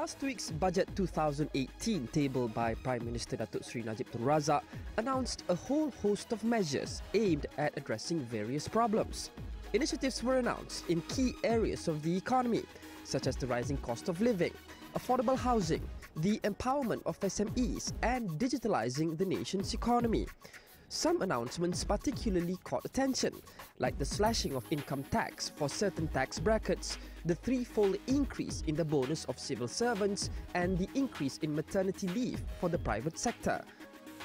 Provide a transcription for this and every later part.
Last week's Budget 2018, tabled by Prime Minister Datuk Seri Najib Tun Razak, announced a whole host of measures aimed at addressing various problems. Initiatives were announced in key areas of the economy, such as the rising cost of living, affordable housing, the empowerment of SMEs, and digitalizing the nation's economy. Some announcements particularly caught attention, like the slashing of income tax for certain tax brackets, the threefold increase in the bonus of civil servants, and the increase in maternity leave for the private sector.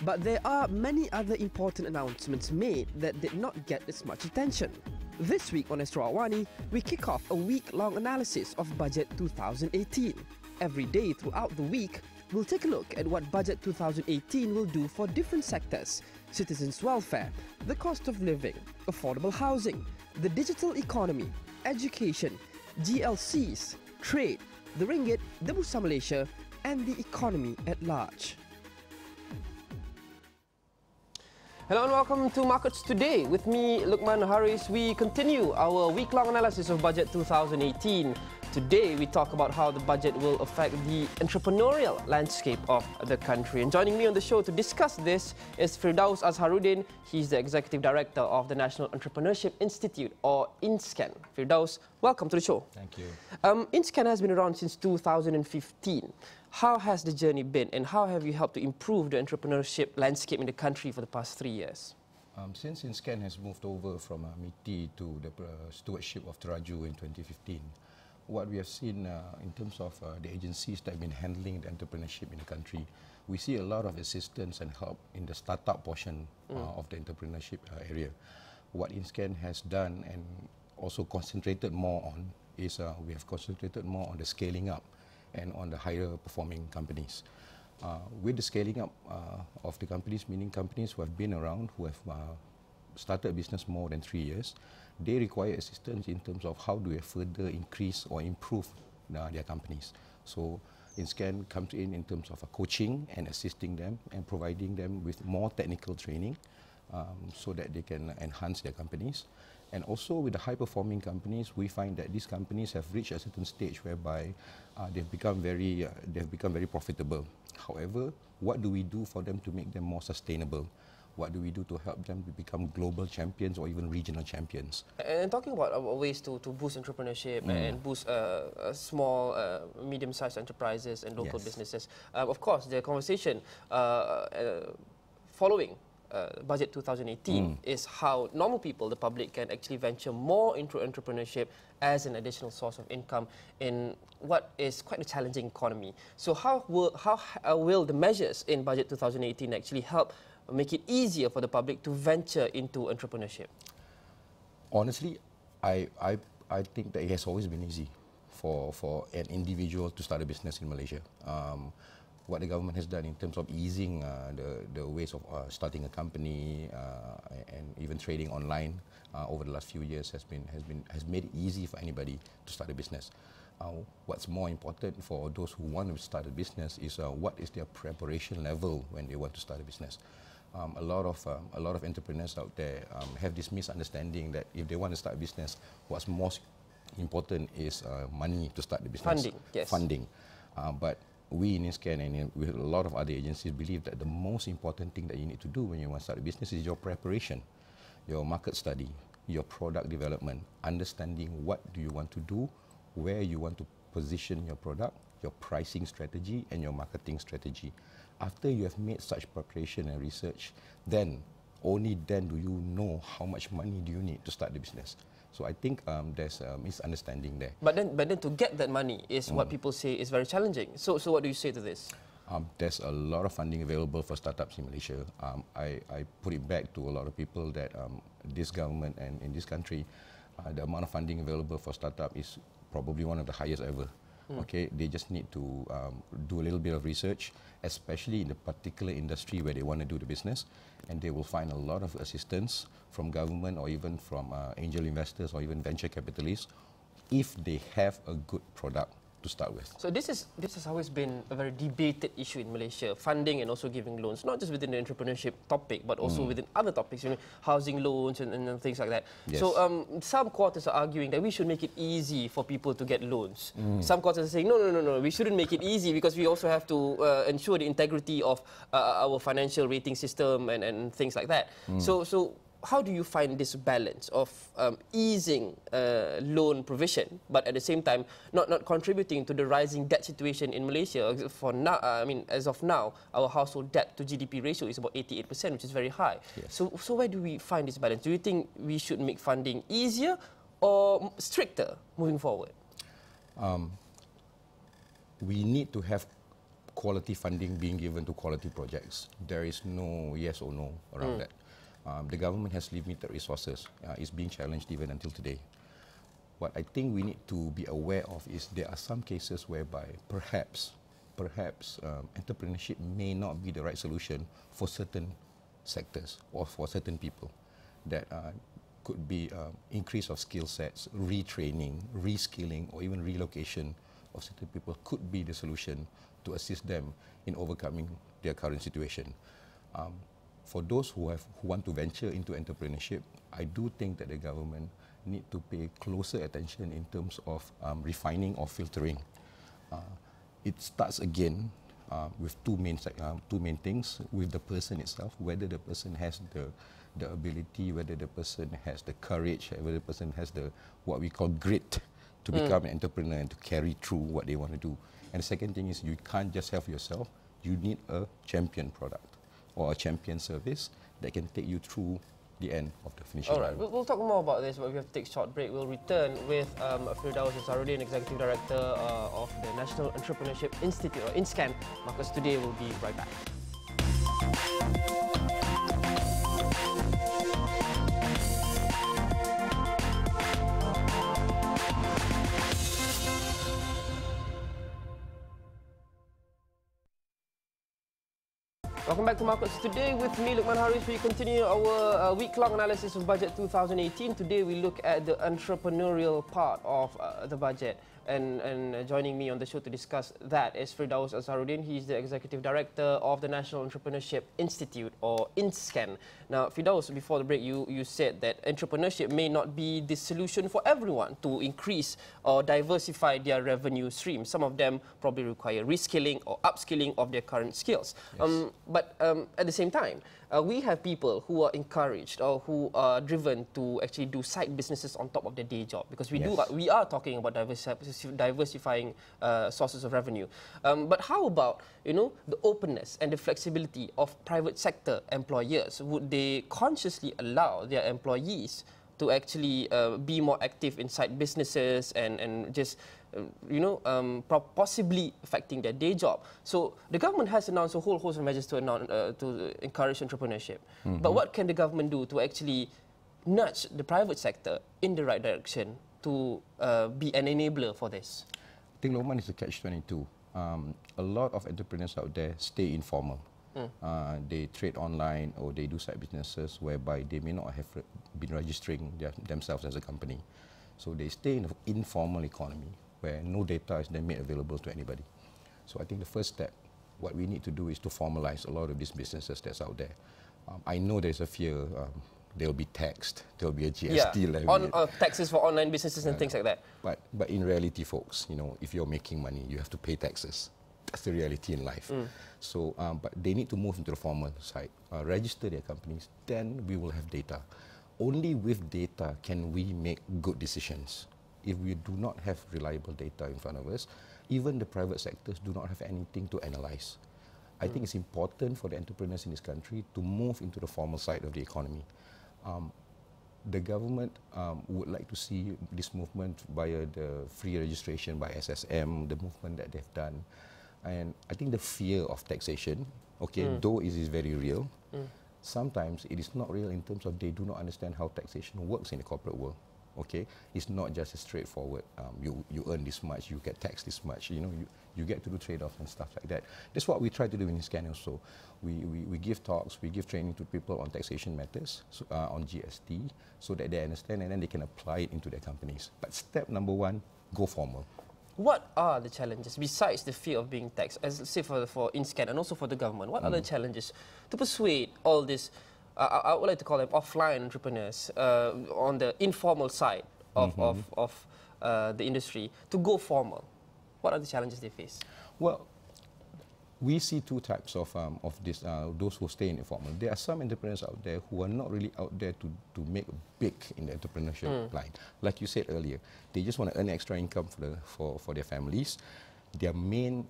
But there are many other important announcements made that did not get as much attention. This week on Astro Awani, we kick off a week-long analysis of Budget 2018. Every day throughout the week, we'll take a look at what Budget 2018 will do for different sectors: citizens' welfare, the cost of living, affordable housing, the digital economy, education, GLCs, trade, the ringgit, the Bursa Malaysia, and the economy at large. Hello and welcome to Markets Today. With me, Luqman Hariz, we continue our week-long analysis of Budget 2018. Today, we talk about how the budget will affect the entrepreneurial landscape of the country. And joining me on the show to discuss this is Firdaus Azharuddin. He's the Executive Director of the National Entrepreneurship Institute, or INSKEN. Firdaus, welcome to the show. Thank you. INSKEN has been around since 2015. How has the journey been, and how have you helped to improve the entrepreneurship landscape in the country for the past 3 years? Since INSKEN has moved over from MITI to the stewardship of Teraju in 2015, what we have seen in terms of the agencies that have been handling the entrepreneurship in the country, we see a lot of assistance and help in the startup portion of the entrepreneurship area. What INSKEN has done and also concentrated more on is we have concentrated more on the scaling up and on the higher performing companies. With the scaling up of the companies, meaning companies who have been around, who have started business more than 3 years, they require assistance in terms of how do we further increase or improve their companies. So INSKEN comes in terms of coaching and assisting them and providing them with more technical training so that they can enhance their companies. And also with the high-performing companies, we find that these companies have reached a certain stage whereby they've become very profitable. However, what do we do for them to make them more sustainable? What do we do to help them to become global champions or even regional champions? And talking about ways to boost entrepreneurship and boost small, medium-sized enterprises and local businesses, of course, the conversation following Budget 2018 is how normal people, the public, can actually venture more into entrepreneurship as an additional source of income in what is quite a challenging economy. So how will the measures in Budget 2018 actually help make it easier for the public to venture into entrepreneurship? Honestly, I think that it has always been easy for an individual to start a business in Malaysia. What the government has done in terms of easing the ways of starting a company and even trading online over the last few years has made it easy for anybody to start a business. What's more important for those who want to start a business is what is their preparation level when they want to start a business. A lot of entrepreneurs out there have this misunderstanding that if they want to start a business, what's most important is money to start the business. Funding, yes. Funding. But we in INSKEN and with a lot of other agencies believe that the most important thing that you need to do when you want to start a business is your preparation, your market study, your product development, understanding what do you want to do, where you want to position your product, your pricing strategy and your marketing strategy. After you have made such preparation and research, then, only then do you know how much money do you need to start the business. So I think there's a misunderstanding there. But then to get that money is what people say is very challenging. So what do you say to this? There's a lot of funding available for startups in Malaysia. I put it back to a lot of people that this government and in this country, the amount of funding available for startup is probably one of the highest ever. Okay, they just need to do a little bit of research, especially in the particular industry where they want to do the business, and they will find a lot of assistance from government or even from angel investors or even venture capitalists if they have a good product to to start with. So this has always been a very debated issue in Malaysia, funding and also giving loans, not just within the entrepreneurship topic, but also within other topics, housing loans and things like that. Yes. So some quarters are arguing that we should make it easy for people to get loans. Some quarters are saying, no, we shouldn't make it easy because we also have to ensure the integrity of our financial rating system and things like that. So how do you find this balance of easing loan provision, but at the same time not contributing to the rising debt situation in Malaysia? For now, as of now, our household debt to GDP ratio is about 88%, which is very high. Yes. So where do we find this balance? Do you think we should make funding easier or stricter moving forward? We need to have quality funding being given to quality projects. There is no yes or no around that. The government has limited resources. It's being challenged even until today. What I think we need to be aware of is there are some cases whereby perhaps entrepreneurship may not be the right solution for certain sectors or for certain people. That could be increase of skill sets, retraining, reskilling, or even relocation of certain people could be the solution to assist them in overcoming their current situation. For those who want to venture into entrepreneurship, I do think that the government need to pay closer attention in terms of refining or filtering. It starts again with two main things: with the person itself, whether the person has the ability, whether the person has the courage, whether the person has the what we call grit to become an entrepreneur and to carry through what they want to do. And the second thing is you can't just help yourself; you need a champion product or a champion service that can take you through the end of the finishing line. All right, we'll talk more about this, but we have to take a short break. We'll return with Firdaus Azharuddin, Executive Director of the National Entrepreneurship Institute, or INSKEN. Marcus, today we'll be right back. Welcome back to Markets Today with me, Luqman Hariz. We continue our week-long analysis of Budget 2018. Today we look at the entrepreneurial part of the budget. And joining me on the show to discuss that is Firdaus Azharuddin. He's the Executive Director of the National Entrepreneurship Institute, or INSKEN. Now, Firdaus, before the break, you said that entrepreneurship may not be the solution for everyone to increase or diversify their revenue streams. Some of them probably require reskilling or upskilling of their current skills. Yes. But at the same time, we have people who are encouraged or who are driven to actually do side businesses on top of their day job, because we are talking about diversifying sources of revenue. But how about the openness and the flexibility of private sector employers? Would they consciously allow their employees to actually be more active in side businesses and just possibly affecting their day job? So the government has announced a whole host of measures to encourage entrepreneurship. But what can the government do to actually nudge the private sector in the right direction to be an enabler for this? I think Luqman is a catch-22. A lot of entrepreneurs out there stay informal. They trade online or they do side businesses whereby they may not have been registering themselves as a company. So they stay in an informal economy where no data is then made available to anybody. So I think the first step, what we need to do is to formalize a lot of these businesses that's out there. I know there's a fear they'll be taxed, there'll be a GST levy. Taxes for online businesses and things like that. But in reality, folks, if you're making money, you have to pay taxes. That's the reality in life. So, but they need to move into the formal side, register their companies, then we will have data. Only with data can we make good decisions. If we do not have reliable data in front of us, even the private sectors do not have anything to analyze. I think it's important for the entrepreneurs in this country to move into the formal side of the economy. The government would like to see this movement via the free registration by SSM, the movement that they've done. And I think the fear of taxation, though it is very real, sometimes it is not real in terms of they do not understand how taxation works in the corporate world. It's not just a straightforward, you earn this much, you get taxed this much, you get to do trade-offs and stuff like that. That's what we try to do in INSKEN also. We give talks, we give training to people on taxation matters, on GST, so that they understand and then they can apply it into their companies. But step number one, go formal. What are the challenges besides the fear of being taxed, as say for INSKEN and also for the government? What are the challenges to persuade all these, I would like to call them offline entrepreneurs on the informal side of the industry to go formal? What are the challenges they face? Well, we see two types of this, those who stay in informal. There are some entrepreneurs out there who are not really out there to make big in the entrepreneurship line. Like you said earlier, they just want to earn extra income for their families. They want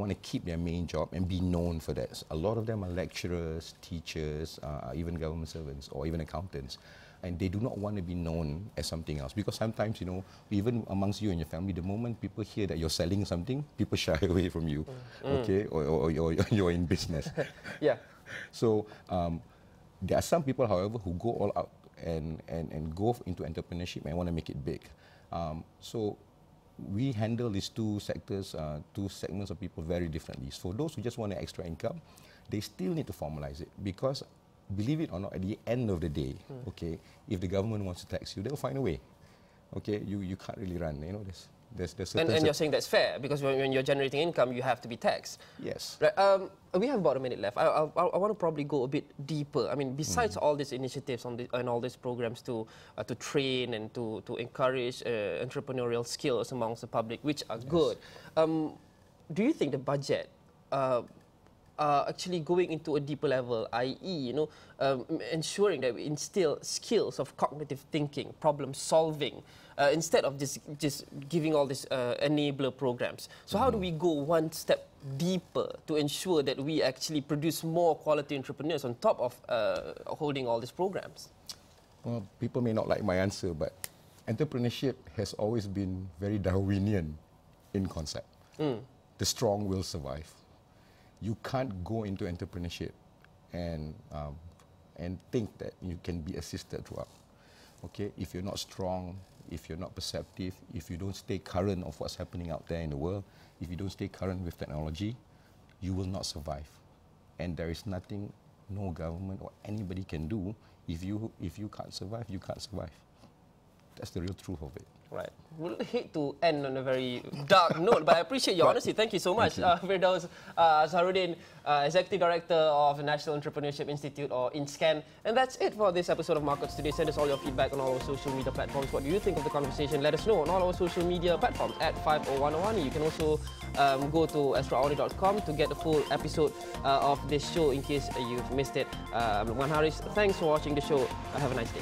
to keep their main job and be known for that. A lot of them are lecturers, teachers, even government servants or even accountants. And they do not want to be known as something else, because sometimes, you know, even amongst you and your family, the moment people hear that you're selling something, people shy away from you, okay, or you're in business. Yeah. So there are some people, however, who go all out and go into entrepreneurship and want to make it big. So we handle these two sectors, two segments of people very differently. For those who just want an extra income, they still need to formalize it, because believe it or not, at the end of the day, okay, if the government wants to tax you, they'll find a way. Okay, you can't really run. You know, there's certain. And you're saying that's fair, because when you're generating income, you have to be taxed. Yes. Right. We have about a minute left. I want to probably go a bit deeper. I mean, besides all these initiatives and all these programs to train and to encourage entrepreneurial skills amongst the public, which are good, do you think the budget actually going into a deeper level, i.e., you know, ensuring that we instill skills of cognitive thinking, problem solving, instead of just giving all these enabler programs? So how do we go one step deeper to ensure that we actually produce more quality entrepreneurs on top of holding all these programs? Well, people may not like my answer, but entrepreneurship has always been very Darwinian in concept. The strong will survive. You can't go into entrepreneurship and think that you can be assisted throughout. Okay, if you're not strong, if you're not perceptive, if you don't stay current of what's happening out there in the world, if you don't stay current with technology, you will not survive. And there is nothing no government or anybody can do. If you can't survive, you can't survive. That's the real truth of it. Right. We'll hate to end on a very dark note, but I appreciate your honesty. Thank you so much. Firdaus Azharuddin, Executive Director of the National Entrepreneurship Institute, or INSKEN. And that's it for this episode of Markets Today. Send us all your feedback on all our social media platforms. What do you think of the conversation? Let us know on all our social media platforms at 50101. You can also go to extraordinary.com to get the full episode of this show in case you've missed it. I'm Luqman Hariz. Thanks for watching the show. Have a nice day.